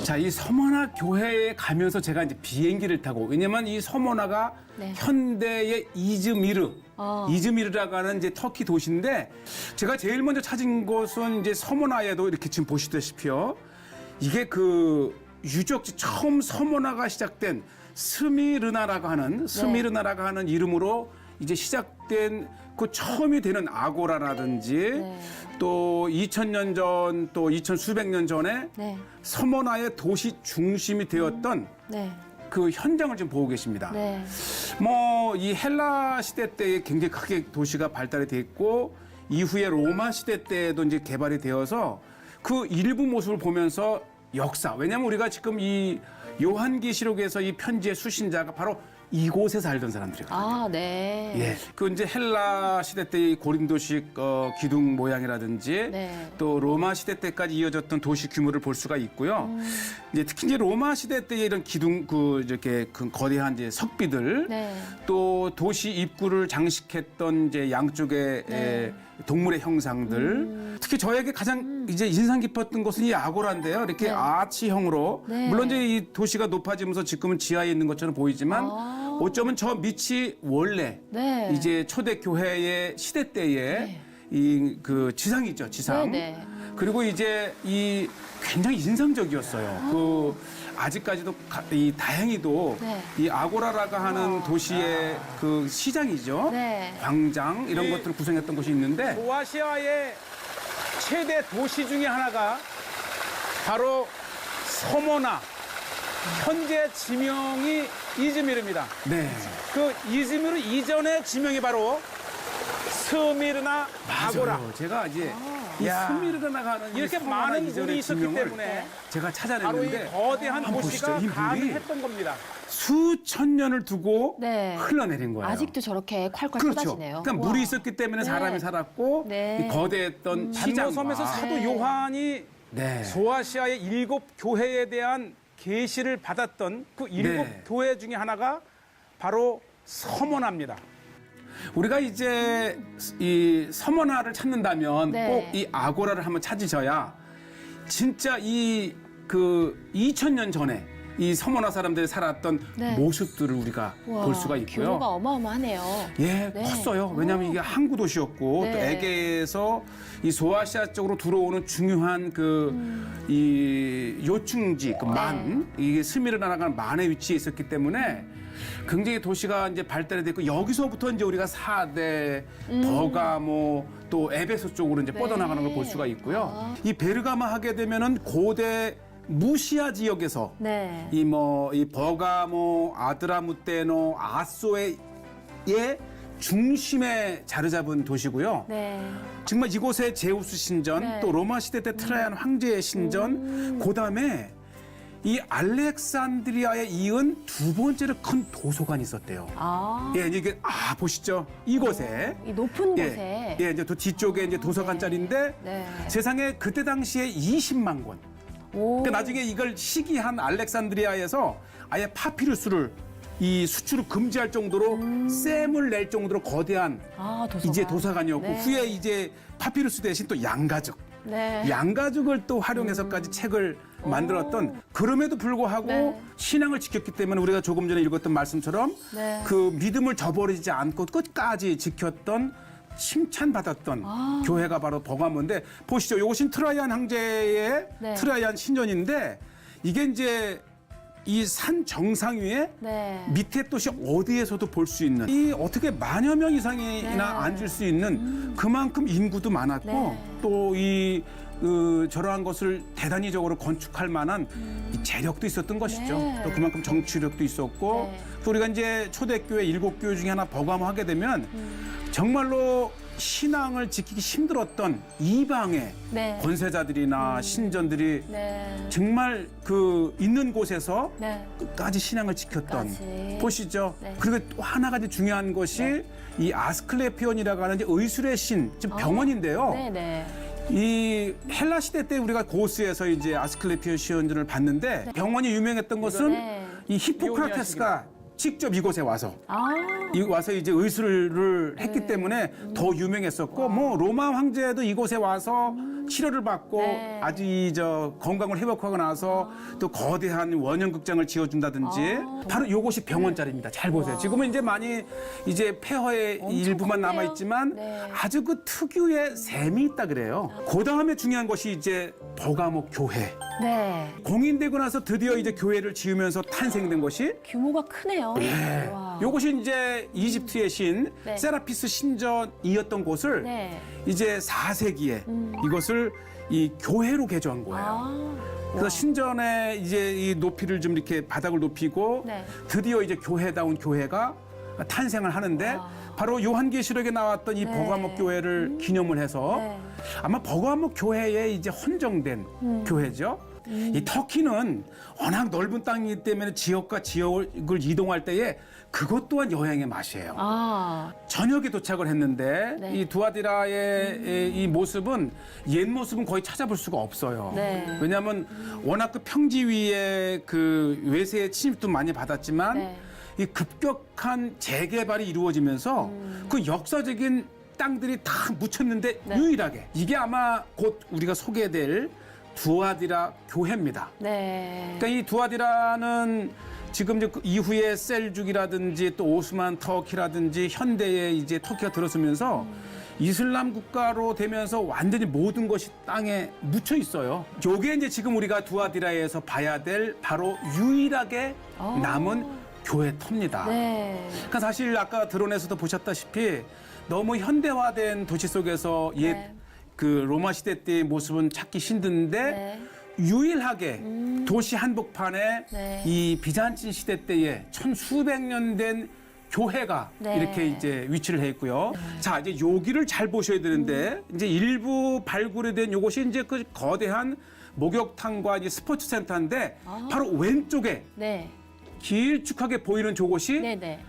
자, 이 서머나 교회에 가면서 제가 이제 비행기를 타고, 왜냐면 이 서머나가 네. 현대의 이즈미르라고 하는 이제 터키 도시인데, 제가 제일 먼저 찾은 곳은 이제 서머나에도 이렇게 지금 보시다시피요. 이게 그 유적지 처음 서머나가 시작된 스미르나라고 하는 이름으로 이제 시작된 그 처음이 되는 아고라라든지 또 2000년 전, 또 2000수백 년 전에 네. 서머나의 도시 중심이 되었던 네. 그 현장을 지금 보고 계십니다. 네. 뭐 이 헬라 시대 때 굉장히 크게 도시가 발달이 됐고 이후에 로마 시대 때도 이제 개발이 되어서 그 일부 모습을 보면서 역사, 왜냐하면 우리가 지금 이 요한계시록에서 이 편지의 수신자가 바로 이곳에 살던 사람들이거든요. 아, 네. 예, 그 이제 헬라 시대 때의 고린도식 기둥 모양이라든지 네. 또 로마 시대 때까지 이어졌던 도시 규모를 볼 수가 있고요. 이제 특히 이제 로마 시대 때의 이런 기둥 이렇게 그 거대한 이제 석비들, 네. 또 도시 입구를 장식했던 이제 양쪽에 동물의 형상들. 특히 저에게 가장 이제 인상 깊었던 것은 이 아고라인데요. 이렇게 네. 아치형으로 네. 물론 이제 이 도시가 높아지면서 지금은 지하에 있는 것처럼 보이지만 어쩌면 저 밑이 원래 네. 이제 초대 교회의 시대 때의 이 그 지상이죠, 지상. 네, 네. 그리고 이제 이 굉장히 인상적이었어요. 그 아직까지도 이 다행히도 네. 이 아고라라고 하는 도시의 그 시장이죠. 네. 광장 이런 것들을 구성했던 곳이 있는데 소아시아의 최대 도시 중에 하나가 바로 서머나, 현재 지명이 이즈미르입니다. 네. 그 이즈미르 이전의 지명이 바로 스미르나 아고라. 맞아요. 제가 이제 이 야. 스미르나가 하는 이 이렇게 서머나 많은 이전의 물이 있었기 지명을 때문에 제가 바로 이 찾아냈는데 거대한 한번 도시가 보시죠. 이 물이 가능했던 겁니다. 수천 년을 두고 네. 흘러내린 거예요. 아직도 저렇게 콸콸 그렇죠. 쏟아지네요. 그러니까 우와. 물이 있었기 때문에 사람이 네. 살았고 네. 이 거대했던 시장과 단노섬에서 사도 네. 요한이 네. 소아시아의 7 교회에 대한 계시를 받았던 그 7 네. 교회 중에 하나가 바로 서머나입니다. 우리가 이제 이 서머나를 찾는다면 네. 꼭 이 아고라를 한번 찾으셔야 진짜 이 그 2000년 전에 이 서머나 사람들이 살았던 네. 모습들을 우리가 우와, 볼 수가 있고요. 규모가 어마어마하네요. 예, 네. 컸어요. 왜냐하면 이게 항구 도시였고 네. 또 에게에서 이 소아시아 쪽으로 들어오는 중요한 이 요충지, 이게 스미르나라는 만의 위치에 있었기 때문에 굉장히 도시가 이제 발달이 됐고 여기서부터 이제 우리가 사대, 버가모 또 에베소 쪽으로 이제 네. 뻗어나가는 걸 볼 수가 있고요. 이 베르가마 하게 되면은 고대 무시아 지역에서 네. 이 버가모, 아드라무테노, 아소의 중심에 자리 잡은 도시고요. 네. 정말 이곳에 제우스 신전, 네. 또 로마 시대 때 트라이안 황제의 신전, 그다음에 이 알렉산드리아에 이은 두 번째로 큰 도서관이 있었대요. 아. 예, 이게 보시죠. 이곳에 이 높은 예, 곳에. 예, 이제 또 뒤쪽에 이제 도서관 자리인데 네. 세상에 그때 당시에 20만 권. 오. 그러니까 나중에 이걸 시기한 알렉산드리아에서 아예 파피루스를 이 수출을 금지할 정도로 셈을 낼 정도로 거대한 아, 도서관. 이제 도서관이었고 네. 후에 이제 파피루스 대신 또 양가죽. 네. 양가죽을 또 활용해서까지 책을 만들었던 그럼에도 불구하고 네. 신앙을 지켰기 때문에 우리가 조금 전에 읽었던 말씀처럼 네. 그 믿음을 저버리지 않고 끝까지 지켰던 칭찬받았던 교회가 바로 버가모인데 보시죠. 이것은 트라이안 황제의 네. 트라이안 신전인데 이게 이제 이 산 정상 위에 네. 밑에 또시 어디에서도 볼 수 있는 이 어떻게 만여 명 이상이나 네. 앉을 수 있는 그만큼 인구도 많았고 네. 또 이 저러한 것을 대단히적으로 건축할 만한 이 재력도 있었던 것이죠. 네. 또 그만큼 정치력도 있었고 네. 또 우리가 이제 초대교회 7교회 중에 하나 버가모 하게 되면 정말로 신앙을 지키기 힘들었던 이방의 네. 권세자들이나 신전들이 네. 정말 그 있는 곳에서 네. 끝까지 신앙을 지켰던 끝까지. 보시죠. 네. 그리고 또 하나가 이제 중요한 것이 이 아스클레피온이라고 하는 이제 의술의 신, 지금 병원인데요. 네, 네. 이 헬라 시대 때 우리가 고스에서 이제 아스클레피온 시연전을 봤는데 병원이 유명했던 것은 네. 이 히포크라테스가 직접 이곳에 와서 아. 와서 이제 의술을 했기 때문에 더 유명했었고 뭐 로마 황제도 이곳에 와서 치료를 받고 네. 아주 저 건강을 회복하고 나서 또 거대한 원형극장을 지어준다든지 바로 이것이 병원 자리입니다. 잘 보세요. 지금은 이제 많이 이제 폐허의 일부만 컸네요. 남아 있지만 네. 아주 그 특유의 셈이 있다 그래요. 그 다음에 중요한 것이 이제 버가모 교회. 네. 공인되고 나서 드디어 이제 교회를 지으면서 탄생된 것이 규모가 크네요. 와. 요것이 이제 이집트의 신 네. 세라피스 신전이었던 곳을 네. 이제 4세기에 이것을 이 교회로 개조한 거예요. 아. 그래서 신전에 이제 이 높이를 좀 이렇게 바닥을 높이고 네. 드디어 이제 교회다운 교회가 탄생을 하는데 바로 요한계시록에 나왔던 이 네. 버가목 교회를 기념을 해서 네. 아마 버가목 교회에 이제 헌정된 교회죠. 이 터키는 워낙 넓은 땅이기 때문에 지역과 지역을 이동할 때에 그것 또한 여행의 맛이에요. 아. 저녁에 도착을 했는데 네. 이 두아디라의 이 모습은 옛 모습은 거의 찾아볼 수가 없어요. 네. 왜냐하면 워낙 그 평지 위에 그 외세의 침입도 많이 받았지만 네. 이 급격한 재개발이 이루어지면서 그 역사적인 땅들이 다 묻혔는데 네. 유일하게 이게 아마 곧 우리가 소개될 두아디라 교회입니다. 네. 그러니까 이 두아디라는 지금 이제 그 이후에 셀죽이라든지 또 오스만 터키라든지 현대에 이제 터키가 들어서면서 이슬람 국가로 되면서 완전히 모든 것이 땅에 묻혀 있어요. 요게 이제 지금 우리가 두아디라에서 봐야 될 바로 유일하게 남은 교회 터입니다. 네. 그러니까 사실 아까 드론에서도 보셨다시피 너무 현대화된 도시 속에서 옛 네. 그 로마 시대 때의 모습은 찾기 힘든데 네. 유일하게 도시 한복판에 네. 이 비잔틴 시대 때에 천수백 년 된 교회가 네. 이렇게 이제 위치를 해 있고요. 자, 이제 여기를 잘 보셔야 되는데 이제 일부 발굴이 된 요것이 이제 그 거대한 목욕탕과 이제 스포츠 센터인데 바로 왼쪽에 네. 길쭉하게 보이는 저곳이 네, 네.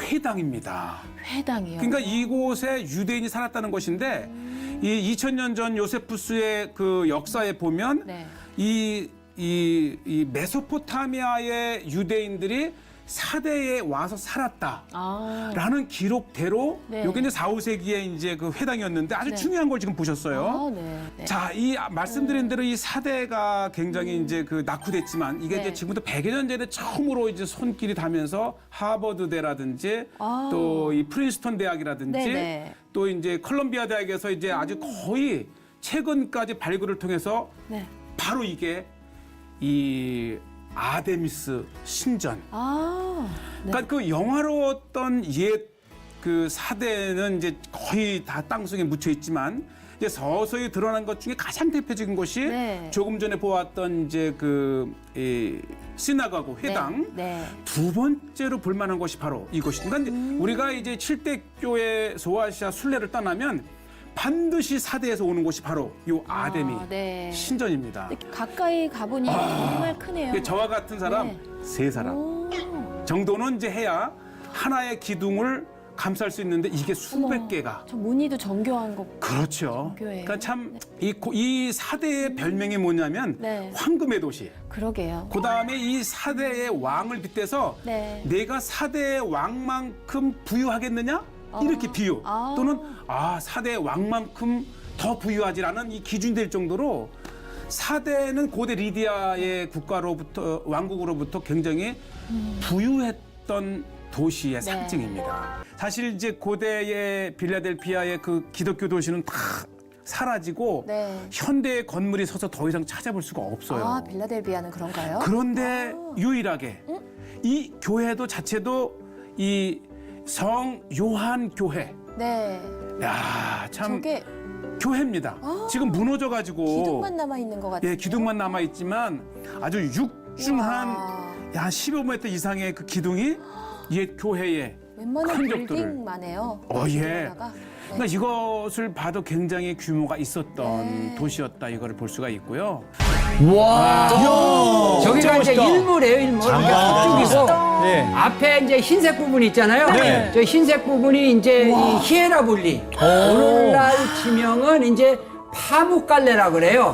회당입니다. 회당이요. 그러니까 이곳에 유대인이 살았다는 것인데 이 2000년 전 요세푸스의 그 역사에 보면 네. 이 메소포타미아의 유대인들이 사대에 와서 살았다라는 아. 기록대로 네. 여기 이제 4, 5세기에 이제 그 회당이었는데 아주 네. 중요한 걸 지금 보셨어요. 아, 네. 네. 자, 이 말씀드린 대로 이 사대가 굉장히 이제 그 낙후됐지만 이게 네. 이제 지금부터 100여 년 전에 처음으로 이제 손길이 닿으면서 하버드대라든지 아. 또 이 프린스턴 대학이라든지 네, 네. 또 이제 컬럼비아 대학에서 이제 아주 거의 최근까지 발굴을 통해서 네. 바로 이게 이 아데미스 신전. 아. 네. 그러니까 그 영화로웠던 옛 그 사대는 이제 거의 다 땅속에 묻혀 있지만 이제 서서히 드러난 것 중에 가장 대표적인 것이 네. 조금 전에 보았던 이제 그 시나고그 회당. 네. 두 번째로 볼만한 것이 바로 이것입니다. 그러니까 우리가 이제 7대 교회 소아시아 순례를 떠나면 반드시 사대에서 오는 곳이 바로 이 아데미 네. 신전입니다. 가까이 가보니 정말 크네요. 이게 저와 같은 사람 네. 세 사람 오. 정도는 이제 해야 하나의 기둥을 감쌀 수 있는데 이게 수백 어머, 개가. 저 무늬도 정교한 거. 그렇죠. 정교해요. 그러니까 참 이 사대의 별명이 뭐냐면 네. 황금의 도시. 그러게요. 그 다음에 이 사대의 왕을 빗대서 네. 내가 사대의 왕만큼 부유하겠느냐? 이렇게 비유. 아. 또는 사대의 왕만큼 더 부유하지라는 이 기준이 될 정도로 사대는 고대 리디아의 국가로부터 왕국으로부터 굉장히 부유했던 도시의 상징입니다. 사실 이제 고대의 빌라델피아의 그 기독교 도시는 다 사라지고 네. 현대의 건물이 서서 더 이상 찾아볼 수가 없어요. 아, 빌라델비아는 그런가요? 그런데 유일하게 이 교회도 자체도 이 성 요한 교회. 네. 야, 참 저게 교회입니다. 지금 무너져 가지고 기둥만 남아 있는 것 같아요. 예, 기둥만 남아 있지만 아주 육중한 우와. 15m 이상의 그 기둥이 옛 교회에 웬만한 큰 적들을. 빌딩만 해요. 예. 거기다가. 그러니까 이것을 봐도 굉장히 규모가 있었던 네. 도시였다 이거를 볼 수가 있고요. 와. 저기가 이제 멋있다. 일물이에요, 일물. 장관이다. 이게 서쪽이고 네. 앞에 이제 흰색 부분이 있잖아요. 네. 저 흰색 부분이 이제 이 히에라블리. 오늘날 지명은 이제 파묵갈레라 그래요.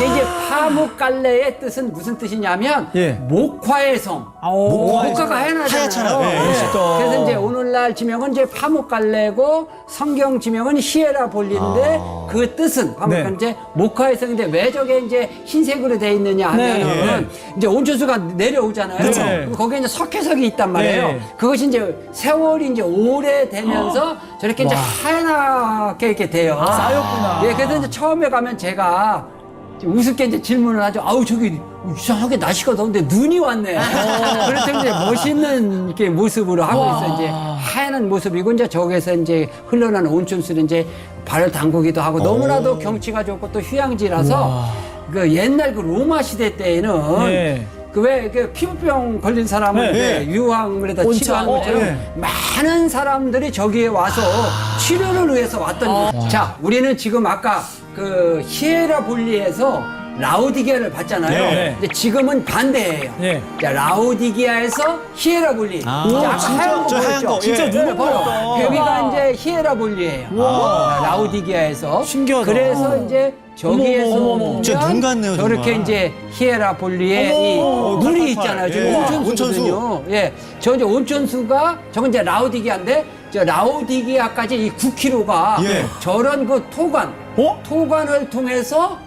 이제 파묵갈래의 뜻은 무슨 뜻이냐면 예. 목화의 성. 목화가 하얗잖아요. 네, 멋있다. 그래서 이제 오늘날 지명은 이제 파묵갈래고 성경 지명은 히에라볼리인데 그 뜻은 파묵갈래 네. 이제 목화의 성인데 왜 저게 이제 흰색으로 돼 있느냐 하면은 이제 온천수가 내려오잖아요. 그렇죠. 그럼 거기에 이제 석회석이 있단 말이에요. 네. 그것이 이제 세월이 이제 오래되면서 저렇게 이제 하얗게 이렇게 돼요. 쌓였구나. 예, 그래서 이제 처음에 가면 제가 우습게 이제 질문을 하죠. 아우, 저기 이상하게 날씨가 더운데 눈이 왔네. 그래서 이제 멋있는 이렇게 모습으로 하고 있어. 이제 하얀 모습이고, 이제 저기서 이제 흘러나는 온천수를 이제 발을 담그기도 하고, 너무나도 경치가 좋고 또 휴양지라서 그 옛날 그 로마 시대 때에는 예. 그 왜 그 피부병 걸린 사람을 네. 그 유황물에다 온천. 치료하는 것처럼 네. 많은 사람들이 저기에 와서 치료를 위해서 왔던 거죠. 자, 우리는 지금 아까 그 히에라볼리에서 라오디게아를 봤잖아요. 네. 근데 지금은 반대예요. 네. 자, 라오디게아에서 히에라볼리. 이제 아까 하얀 거 저 하얀 보였죠? 거. 진짜 예. 눈을 바로 보였다. 여기가 이제 히에라볼리예요. 라오디게아에서. 신기하다. 그래서 이제 저기에서 어머, 어머, 어머. 보면 진짜 눈 같네요, 저렇게 정말. 이제 히에라볼리의 이 어머, 물이 팔팔팔. 있잖아요. 지금 예. 온천수거든요. 예, 저 이제 온천수가 저건 이제 라오디게아인데 저 라오디게아까지 이 9km가 예. 저런 그 토관, 토관을 통해서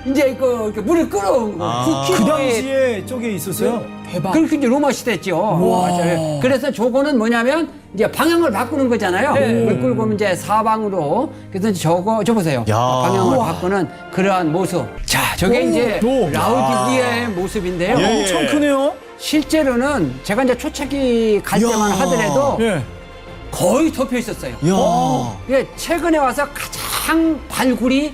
이제 그 이렇게 물을 끌어온 거. 아. 9km의 그 당시에 저게 있었어요? 그렇게 이제 로마 시대였죠. 맞아요. 그래서 저거는 뭐냐면 이제 방향을 바꾸는 거잖아요. 물 끌고 오면 이제 사방으로. 그래서 이제 저 보세요. 야. 방향을 바꾸는 그러한 모습. 자, 저게 이제 오. 라우디게아의 모습인데요. 예, 예. 엄청 크네요. 실제로는 제가 이제 초창기 갈 때만 하더라도 예. 거의 덮여 있었어요. 야. 예, 최근에 와서 가장 발굴이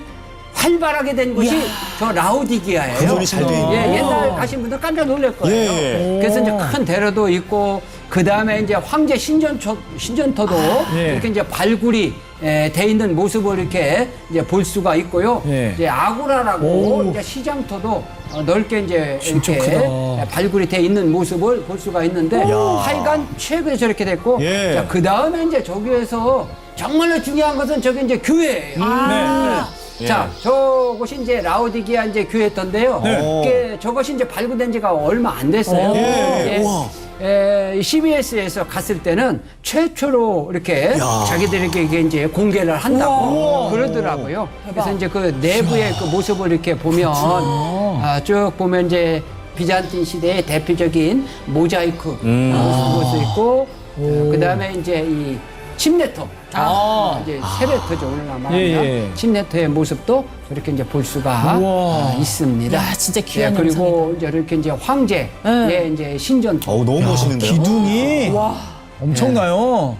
활발하게 된 곳이 저 라우디게아예요. 구분이 잘 돼 있네. 예, 옛날 가신 분들 깜짝 놀랄 거예요. 예. 그래서 이제 큰 대로도 있고 그 다음에 이제 황제 신전터도 예. 이렇게 이제 발굴이 돼 있는 모습을 이렇게 이제 볼 수가 있고요. 예. 이제 아고라라고 이제 시장터도 넓게 이제 진짜 이렇게 크다. 발굴이 돼 있는 모습을 볼 수가 있는데 하여간 최근에 저렇게 됐고 예. 자, 그 다음에 이제 저기에서 정말로 중요한 것은 저기 이제 교회예요. 자, 저곳이 이제 라오디게아 이제 교회였던데요. 이게 저것이 이제 발굴된 지가 얼마 안 됐어요. 예. 예. 우와. CBS에서 갔을 때는 최초로 이렇게 자기들에게 이게 이제 공개를 한다고 그러더라고요. 그래서 이제 그 내부의 그 모습을 이렇게 보면 쭉 보면 이제 비잔틴 시대의 대표적인 모자이크 모습도 있고 그 다음에 이제 이 침례터 이제 세례터죠 오늘날 말하면 예. 침례터의 모습도 이렇게 이제 볼 수가 있습니다. 야, 진짜 귀한 그리고 이제 이렇게 이제 황제의 이제 신전터 어우, 너무 멋있는데요. 기둥이 엄청나요.